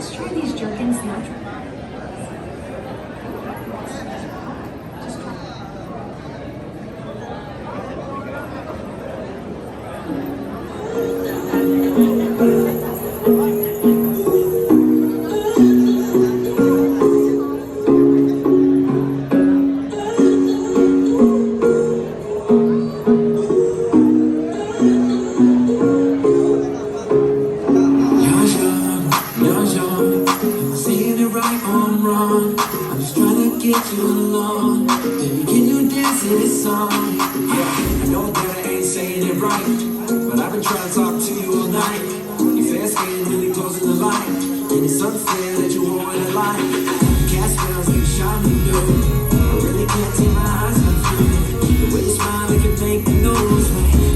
let's try these jerkins natural. Get you along, baby, can you dance to this song? Yeah, I know that I ain't saying it right, but I've been trying to talk to you all night. Your fair skin really glows in the light, and it's unfair that you won't wear the light. You cast spells like shining new. I really can't take my eyes off you. The way you smile, it can make me lose.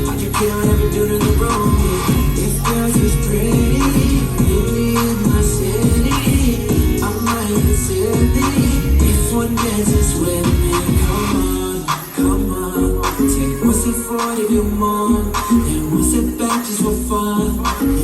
How'd you kill every dude in the room? If girls was pretty, maybe in my city, I might consider me. One dances with me, come on. Take one step forward if you want, and one step back just for fun.